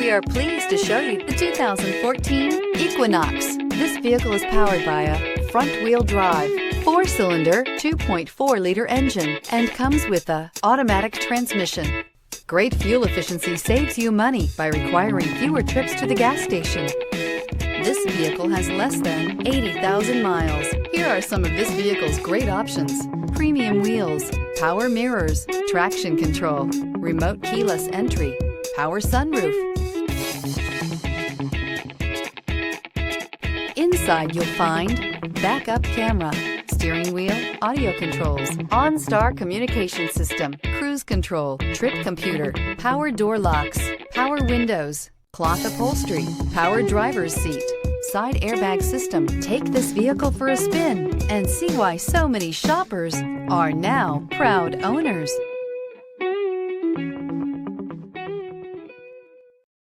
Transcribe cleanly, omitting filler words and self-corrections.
We are pleased to show you the 2014 Equinox. This vehicle is powered by a front-wheel drive, 4-cylinder, 2.4-liter engine, and comes with a automatic transmission. Great fuel efficiency saves you money by requiring fewer trips to the gas station. This vehicle has less than 80,000 miles. Here are some of this vehicle's great options: premium wheels, power mirrors, traction control, remote keyless entry, power sunroof. Inside you'll find backup camera, steering wheel audio controls, OnStar Communication System, cruise control, trip computer, power door locks, power windows, cloth upholstery, power driver's seat, side airbag system. Take this vehicle for a spin and see why so many shoppers are now proud owners.